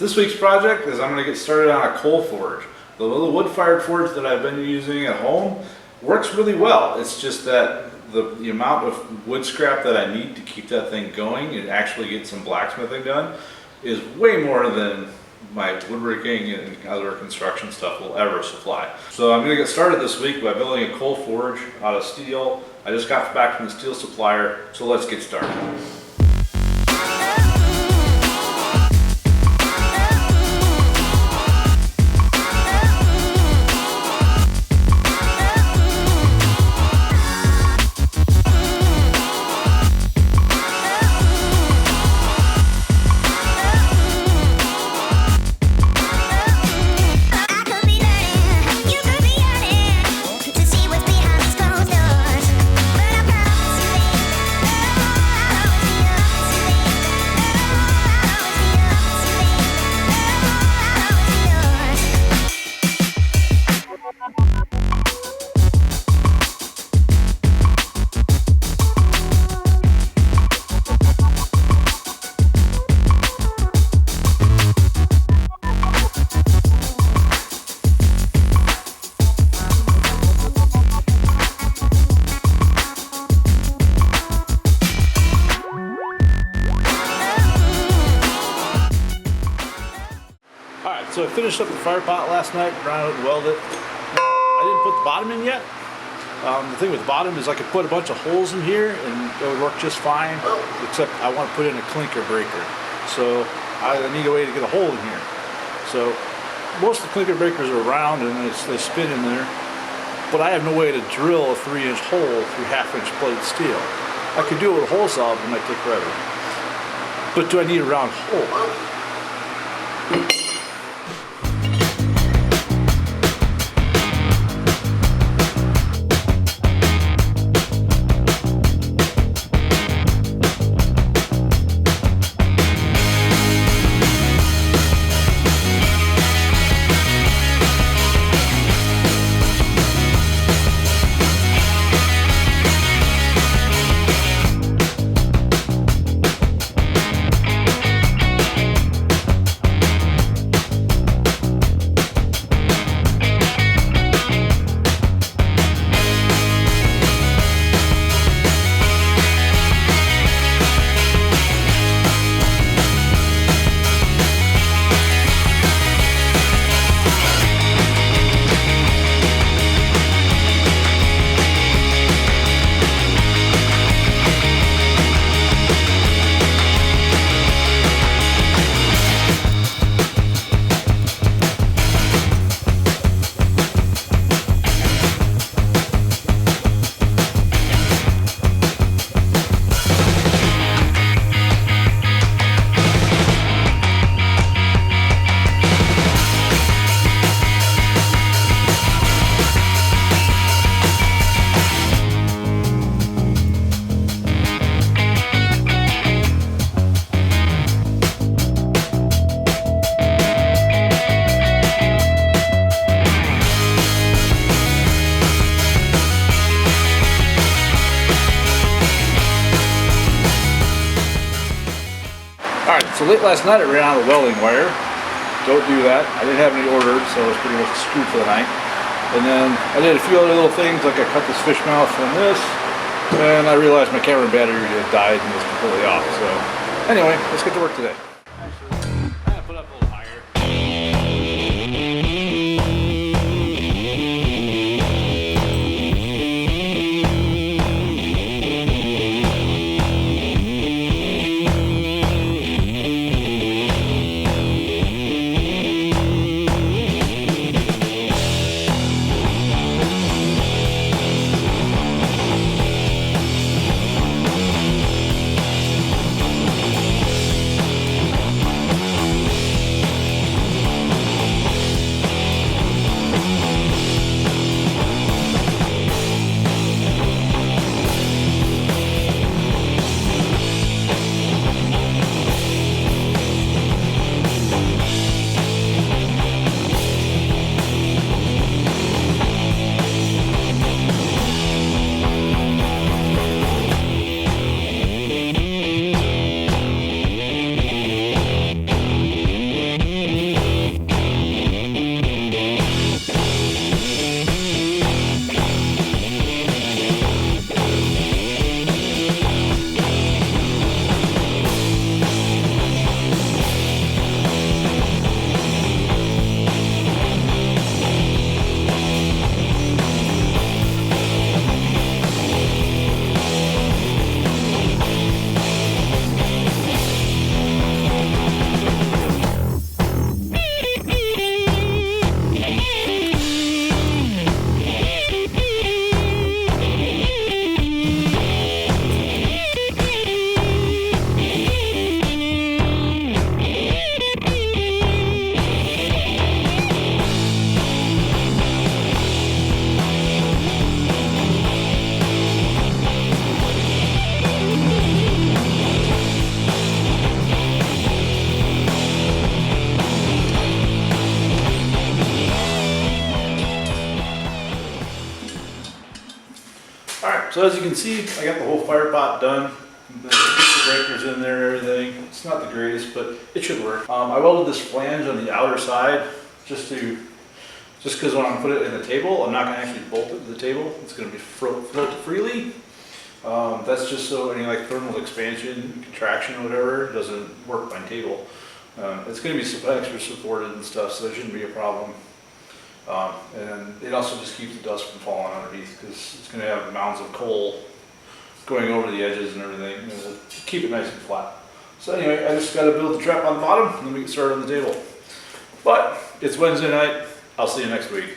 This week's project is I'm going to get started on a coal forge. The little wood-fired forge that I've been using at home works really well. It's just that the amount of wood scrap that I need to keep that thing going and actually get some blacksmithing done is way more than my woodworking and other construction stuff will ever supply. So I'm going to get started this week by building a coal forge out of steel. I just got back from the steel supplier, so let's get started. So I finished up the Firepot last night, ground it and welded it. Now, I didn't put the bottom in yet. The thing with the bottom is I could put a bunch of holes in here and it would work just fine, except I want to put in a clinker breaker. So I need a way to get a hole in here. So most of the clinker breakers are round and they spin in there, but I have no way to drill a 3-inch hole through 1/2-inch plate steel. I could do it with a hole saw, but it might take forever. But do I need a round hole? Alright, so late last night I ran out of welding wire. Don't do that. I didn't have any ordered, so I was pretty much screwed for the night. And then I did a few other little things, like I cut this fish mouth from this, and I realized my camera battery had died and was completely off. So anyway, let's get to work today. Put up a little higher. Alright, so as you can see, I got the whole fire pot done. The breakers in there and everything. It's not the greatest, but it should work. I welded this flange on the outer side just because when I put it in the table, I'm not going to actually bolt it to the table. It's going to be float freely. That's just so any like thermal expansion, contraction, or whatever doesn't work by table. It's going to be extra supported and stuff, so there shouldn't be a problem. And it also just keeps the dust from falling underneath because it's going to have mounds of coal going over the edges and everything to keep it nice and flat. So anyway, I just got to build the trap on the bottom and then we can start on the table. But it's Wednesday night. I'll see you next week.